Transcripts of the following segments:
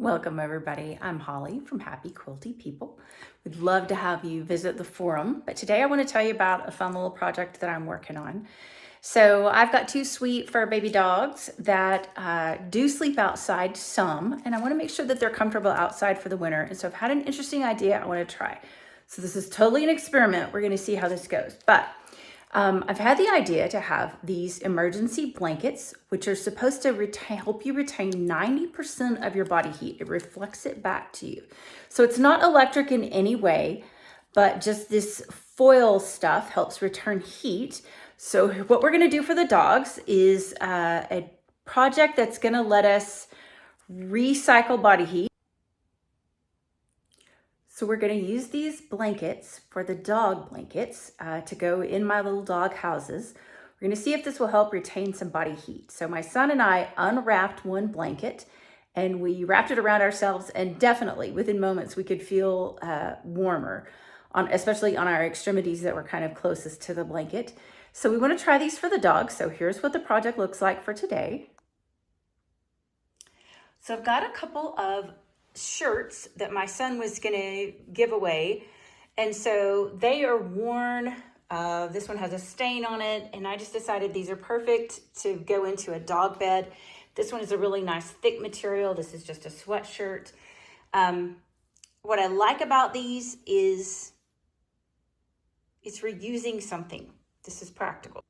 Welcome everybody. I'm Holly from Happy Quilty People. We'd love to have you visit the forum, but today I want to tell you about a fun little project that I'm working on. So I've got two sweet fur baby dogs that do sleep outside some, and I want to make sure that they're comfortable outside for the winter. And so I've had an interesting idea I want to try. So this is totally an experiment. We're going to see how this goes. But I've had the idea to have these emergency blankets, which are supposed to help you retain 90% of your body heat. It reflects it back to you. So it's not electric in any way, but just this foil stuff helps return heat. So what we're gonna do for the dogs is a project that's gonna let us recycle body heat. So we're going to use these blankets for the dog blankets to go in my little dog houses. We're going to see if this will help retain some body heat. So my son and I unwrapped one blanket and we wrapped it around ourselves, and definitely within moments we could feel warmer, especially on our extremities that were kind of closest to the blanket. So we want to try these for the dogs. So here's what the project looks like for today. So I've got a couple of shirts that my son was gonna give away, and so they are worn. This one has a stain on it, and I just decided these are perfect to go into a dog bed. This one is a really nice thick material. This is just a sweatshirt. What I like about these is it's reusing something. This is practical.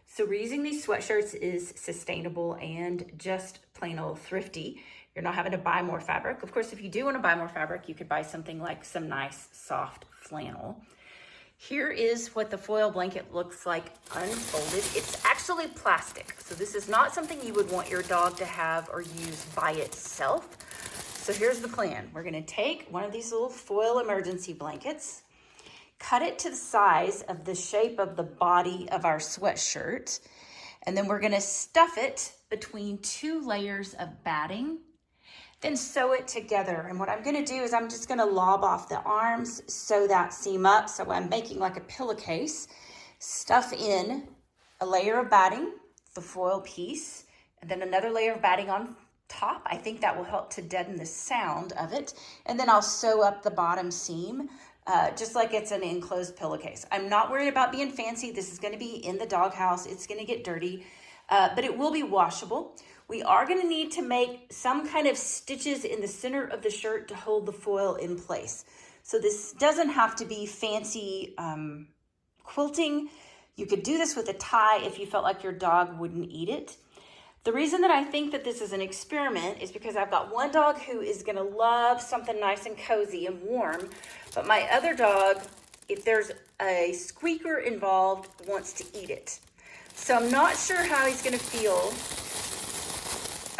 So reusing these sweatshirts is sustainable and just plain old thrifty. You're not having to buy more fabric. Of course, if you do want to buy more fabric, you could buy something like some nice soft flannel. Here is what the foil blanket looks like unfolded. It's actually plastic. So this is not something you would want your dog to have or use by itself. So here's the plan. We're going to take one of these little foil emergency blankets, cut it to the size of the shape of the body of our sweatshirt, and then we're going to stuff it between two layers of batting, then sew it together. And what I'm going to do is I'm just going to lob off the arms, sew that seam up, so I'm making like a pillowcase, stuff in a layer of batting, the foil piece, and then another layer of batting on top. I think that will help to deaden the sound of it. And then I'll sew up the bottom seam just like it's an enclosed pillowcase. I'm not worried about being fancy. This is going to be in the doghouse. It's going to get dirty, but it will be washable. We are going to need to make some kind of stitches in the center of the shirt to hold the foil in place. So this doesn't have to be fancy quilting. You could do this with a tie if you felt like your dog wouldn't eat it. The reason that I think that this is an experiment is because I've got one dog who is going to love something nice and cozy and warm, but my other dog, if there's a squeaker involved, wants to eat it. So I'm not sure how he's going to feel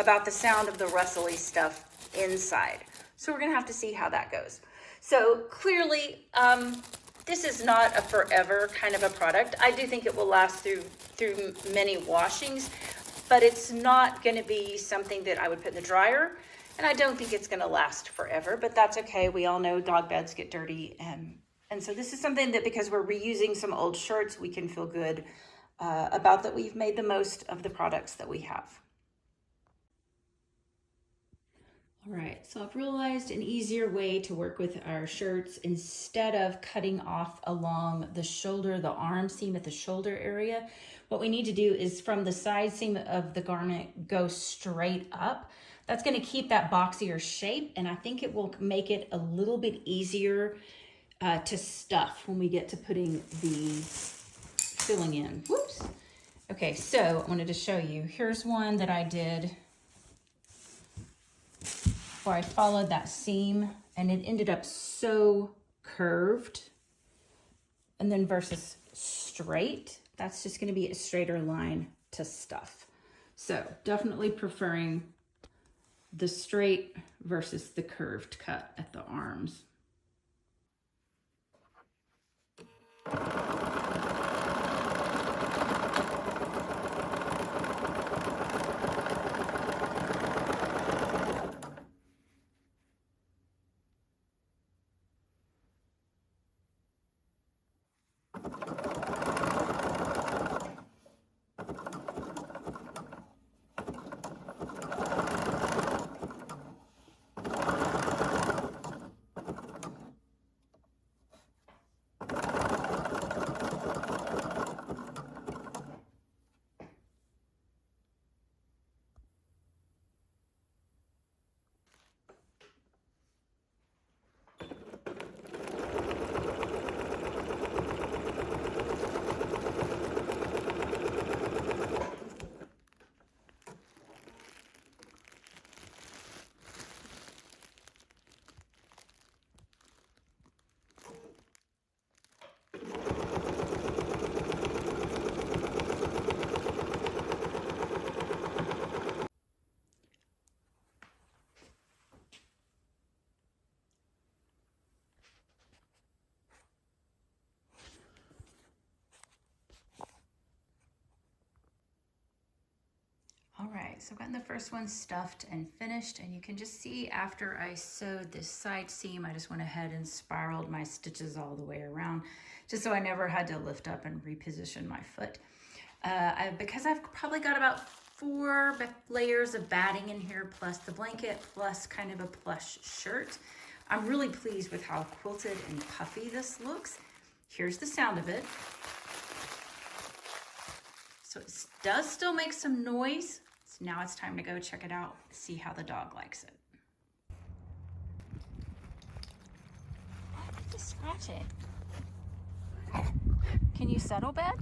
about the sound of the rustly stuff inside. So we're going to have to see how that goes. So clearly, this is not a forever kind of a product. I do think it will last through many washings, but it's not going to be something that I would put in the dryer, and I don't think it's going to last forever, but that's okay. We all know dog beds get dirty, and so this is something that, because we're reusing some old shirts, we can feel good about that we've made the most of the products that we have. All right, so I've realized an easier way to work with our shirts, instead of cutting off along the shoulder, the arm seam at the shoulder area, what we need to do is from the side seam of the garment go straight up. That's going to keep that boxier shape, and I think it will make it a little bit easier to stuff when we get to putting the filling in. Whoops. Okay, so I wanted to show you. Here's one that I did where I followed that seam, and it ended up so curved. And then versus straight, that's just going to be a straighter line to stuff. So definitely preferring the straight versus the curved cut at the arms. right, so I've gotten the first one stuffed and finished, and you can just see after I sewed this side seam, I just went ahead and spiraled my stitches all the way around, just so I never had to lift up and reposition my foot. Because I've probably got about 4 layers of batting in here, plus the blanket, plus kind of a plush shirt. I'm really pleased with how quilted and puffy this looks. Here's the sound of it. So it does still make some noise. So now it's time to go check it out, see how the dog likes it. Just scratch it. Can you settle, bed?